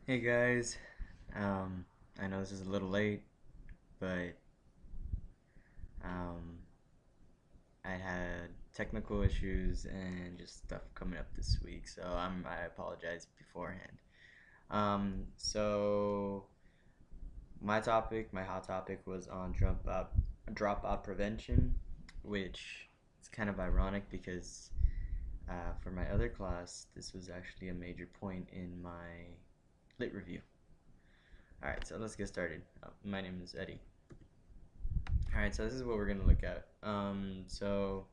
Hey guys, I know this is a little late, but um, I had technical issues and just stuff coming up this week, so I apologize beforehand. So my hot topic was on dropout prevention, which is kind of ironic because for my other class, this was actually a major point in my lit review. All right, so let's get started. My name is Eddie. All right, so this is what we're gonna look at. So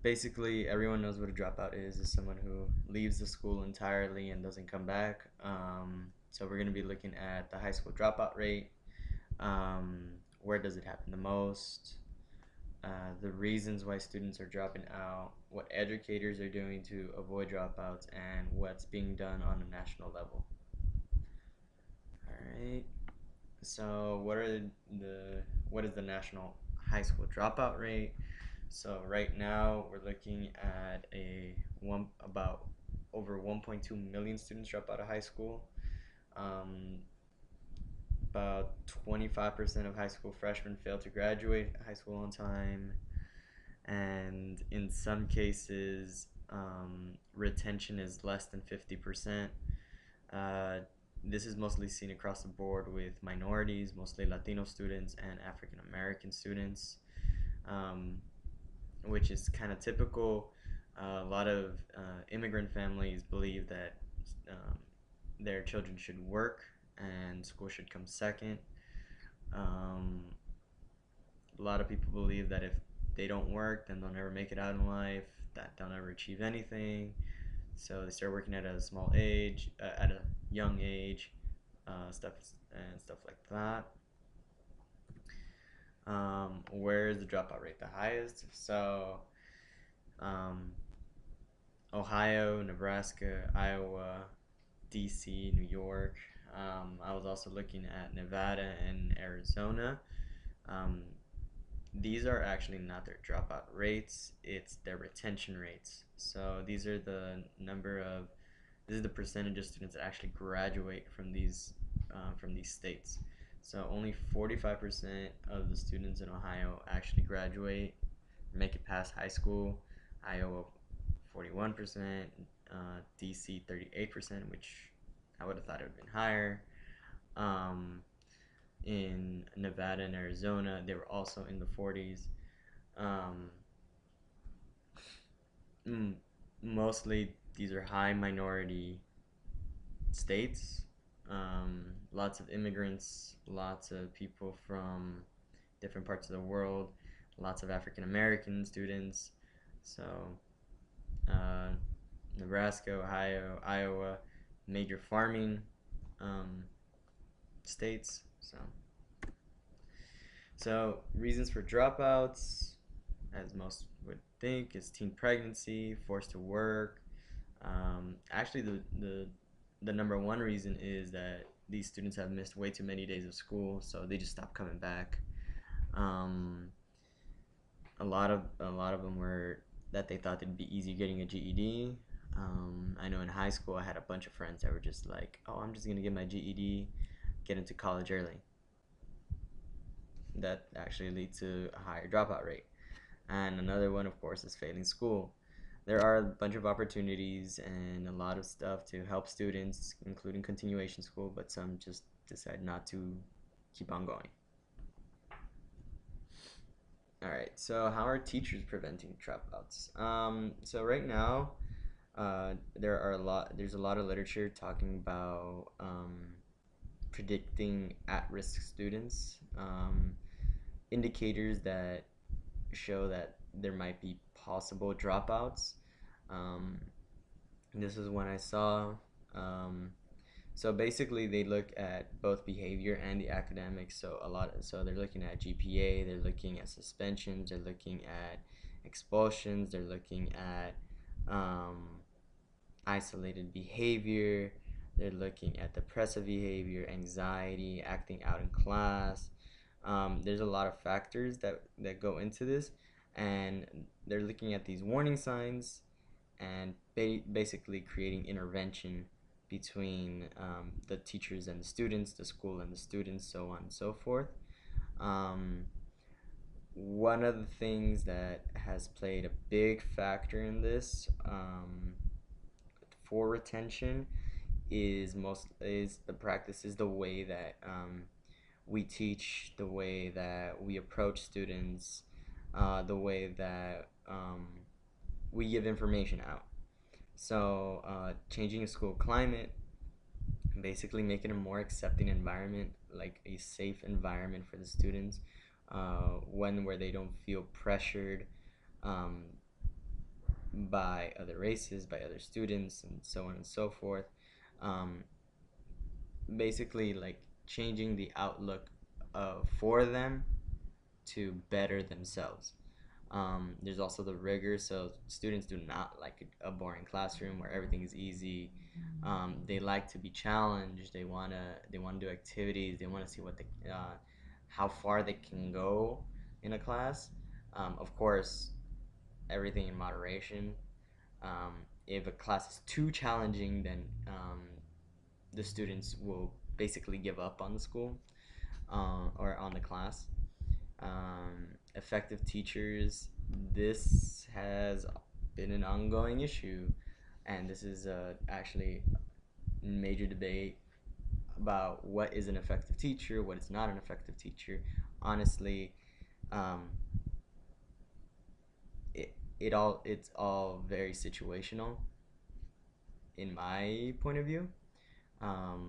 basically, everyone knows what a dropout is someone who leaves the school entirely and doesn't come back. So we're gonna be looking at the high school dropout rate. Where does it happen the most? The reasons why students are dropping out, what educators are doing to avoid dropouts, and what's being done on a national level. All right. So what is the national high school dropout rate? So right now we're looking at a one about over 1.2 million students drop out of high school. Um, about 25% of high school freshmen fail to graduate high school on time, and in some cases, retention is less than 50%. Uh, this is mostly seen across the board with minorities, mostly Latino students and African American students, um, which is kind of typical. A lot of immigrant families believe that um, their children should work and school should come second. Um, a lot of people believe that if they don't work, then they'll never make it out in life, that they'll never achieve anything. So they start working at a small age, at a young age, stuff and stuff like that. Where is the dropout rate the highest? So, um, Ohio, Nebraska, Iowa, DC, New York. I was also looking at Nevada and Arizona. Um, these are actually not their dropout rates, it's their retention rates. So these are this is the percentage of students that actually graduate from these states. So only 45% of the students in Ohio actually graduate, make it past high school. Iowa 41%, DC 38%, which I would have thought it would have been higher. Um, in Nevada and Arizona, they were also in the 40s. Um, Mostly these are high minority states. Lots of immigrants, lots of people from different parts of the world, lots of African American students. So, uh, Nebraska, Ohio, Iowa, major farming um, states. So reasons for dropouts, as most would think, is teen pregnancy, forced to work. Actually, the number one reason is that these students have missed way too many days of school, so they just stop coming back. Um, a lot of them were that they thought it'd be easier getting a GED. I know in high school I had a bunch of friends that were just like, "Oh, I'm just gonna get my GED, get into college early." That actually leads to a higher dropout rate. And another one, of course, is failing school. There are a bunch of opportunities and a lot of stuff to help students, including continuation school, but some just decide not to keep on going. All right, so how are teachers preventing dropouts? So right now, there's a lot of literature talking about predicting at-risk students, indicators that show that there might be possible dropouts. Um, this is one I saw. Um, so basically, they look at both behavior and the academics. So they're looking at GPA, they're looking at suspensions, they're looking at expulsions, they're looking at um, isolated behavior, they're looking at depressive behavior, anxiety, acting out in class. There's a lot of factors that go into this, and they're looking at these warning signs and basically creating intervention between the teachers and the students, the school and the students, so on and so forth. Um, One of the things that has played a big factor in this for retention is the practice, is the way that we teach, the way that we approach students, the way that we give information out. So changing a school climate, basically making a more accepting environment, like a safe environment for the students, one where they don't feel pressured um, by other races, by other students, and so on and so forth. Um, Basically, like changing the outlook for them to better themselves. There's also the rigor, so students do not like a boring classroom where everything is easy. They like to be challenged. They wanna do activities. They wanna see how far they can go in a class. Of course, everything in moderation. If a class is too challenging, then the students will basically give up on the school or on the class. Effective teachers, this has been an ongoing issue, and this is actually a major debate about what is an effective teacher, what is not an effective teacher. Honestly, um, it's all very situational in my point of view. Um,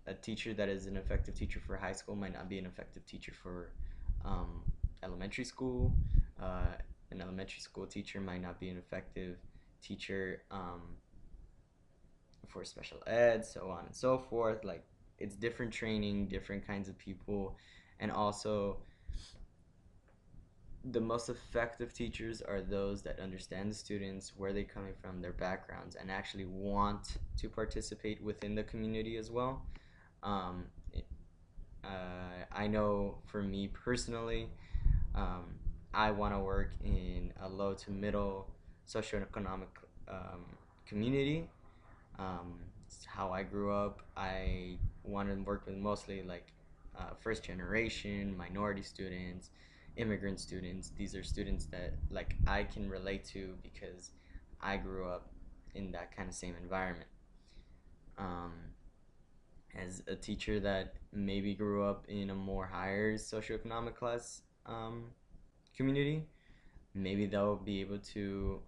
a teacher that is an effective teacher for high school might not be an effective teacher for um, elementary school. Uh, an elementary school teacher might not be an effective teacher for special ed, so on and so forth. Like, it's different training, different kinds of people, and also the most effective teachers are those that understand the students, where they're coming from, their backgrounds, and actually want to participate within the community as well. Um, I know for me personally, um, I want to work in a low to middle socioeconomic um, community. It's how I grew up. I want to work with mostly like first generation, minority students, immigrant students. These are students that like I can relate to because I grew up in that kind of same environment. Um, as a teacher that maybe grew up in a more higher socioeconomic class community, maybe they'll be able to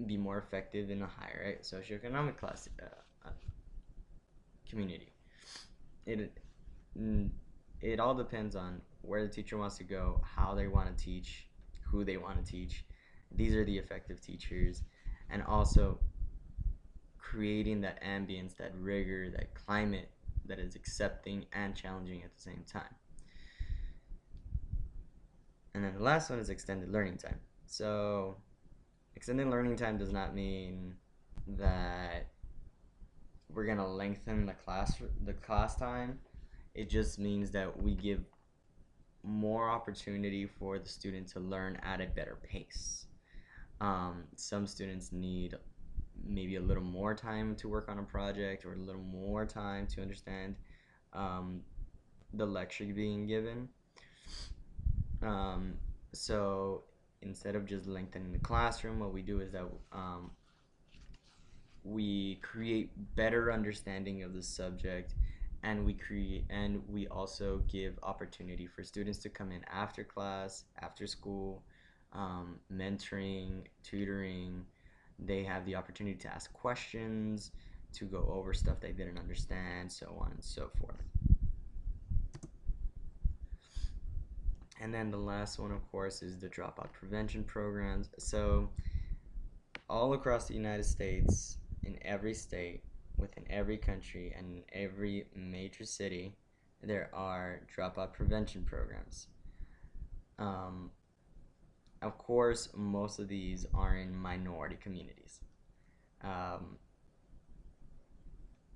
be more effective in a higher socioeconomic class community. It mm, it all depends on where the teacher wants to go, how they want to teach, who they want to teach. These are the effective teachers, and also creating that ambience, that rigor, that climate that is accepting and challenging at the same time. And then the last one is extended learning time. So, extended learning time does not mean that we're gonna lengthen the class time. It just means that we give more opportunity for the student to learn at a better pace. Some students need maybe a little more time to work on a project, or a little more time to understand um, the lecture being given. Um, so instead of just lengthening the classroom, what we do is that we create better understanding of the subject, and we also give opportunity for students to come in after class, after school, mentoring, tutoring. They have the opportunity to ask questions, to go over stuff they didn't understand, so on and so forth. And then the last one, of course, is the dropout prevention programs. So all across the United States, in every state, within every country, and in every major city, there are dropout prevention programs. Um, of course, most of these are in minority communities. Um,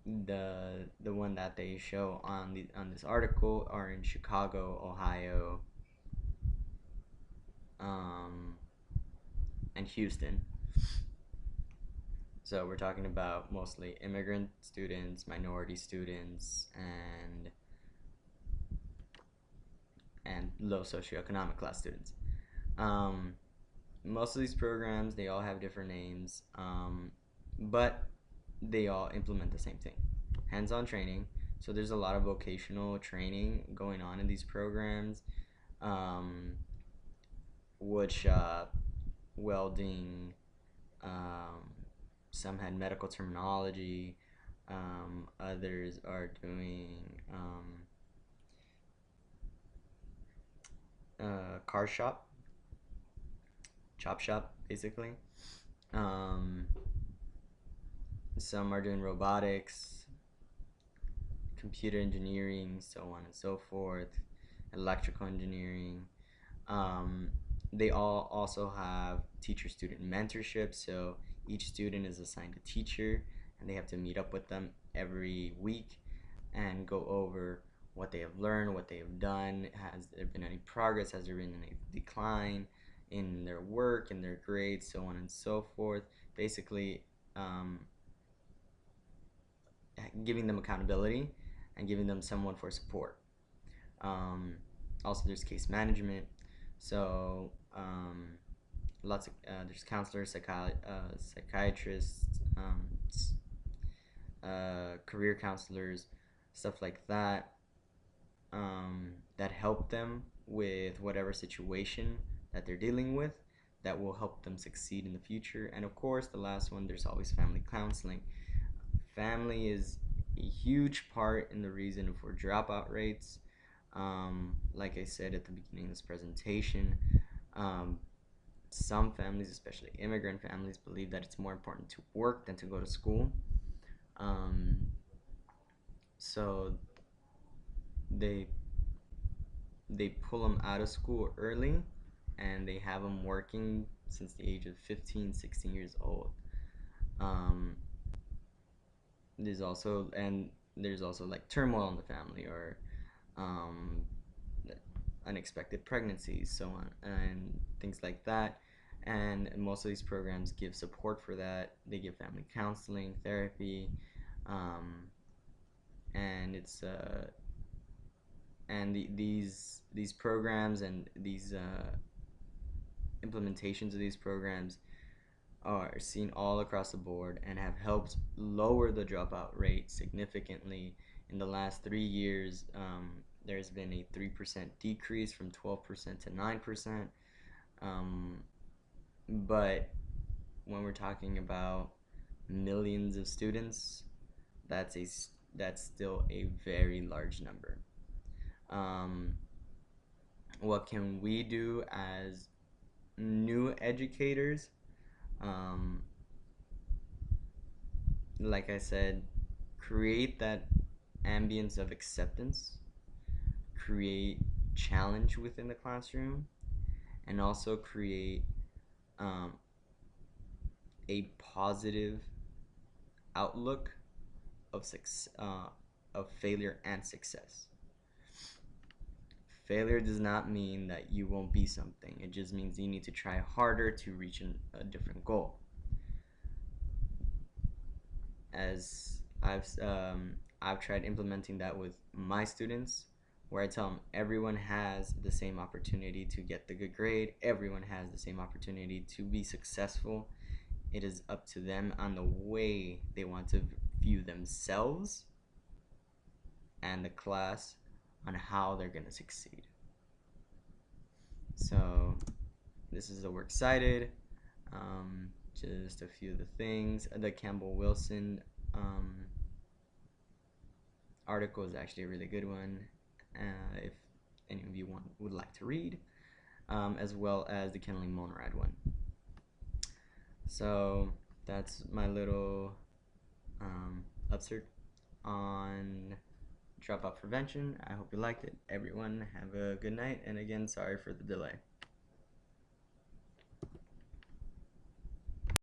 the one that they show on this article are in Chicago, Ohio, um, and Houston. So we're talking about mostly immigrant students, minority students, and low socioeconomic class students. Um, Most of these programs, they all have different names, but they all implement the same thing: hands-on training. So there's a lot of vocational training going on in these programs. Um, Wood shop, welding, um, some had medical terminology, others are doing car shop, chop shop, basically. Um, some are doing robotics, computer engineering, so on and so forth, electrical engineering. Um, they all also have teacher-student mentorship, so each student is assigned a teacher, and they have to meet up with them every week and go over what they have learned, what they have done. Has there been any progress? Has there been any decline in their work, in their grades, so on and so forth? Basically, um, giving them accountability and giving them someone for support. Um, Also, there's case management. So, lots of there's counselors, psychiatrists, career counselors, stuff like that, that help them with whatever situation that they're dealing with, that will help them succeed in the future. And of course, the last one, there's always family counseling. Family is a huge part in the reason for dropout rates. Like I said at the beginning of this presentation, um, some families, especially immigrant families, believe that it's more important to work than to go to school. Um, so they they pull them out of school early, and they have them working since the age of 15, 16 years old. Um, there's also like turmoil in the family, or um, unexpected pregnancies, so on, and things like that. And most of these programs give support for that. They give family counseling, therapy, um, and it's and these programs and these implementations of these programs are seen all across the board and have helped lower the dropout rate significantly. In the last 3 years, there's been a 3% decrease from 12% to 9%. Um, but when we're talking about millions of students, that's a that's still a very large number. Um, what can we do as new educators? Um, like I said, create that ambience of acceptance, create challenge within the classroom, and also create um, a positive outlook of failure and success. Failure does not mean that you won't be something. It just means you need to try harder to reach a different goal. As I've tried implementing that with my students, where I tell them everyone has the same opportunity to get the good grade, everyone has the same opportunity to be successful. It is up to them on the way they want to view themselves and the class on how they're going to succeed. So this is the works cited. Just a few of the things. The Campbell Wilson article is actually a really good one, if any of you would like to read, as well as the Kenley Monrad one. So that's my little upsert on dropout prevention. I hope you liked it. Everyone have a good night, and again, sorry for the delay.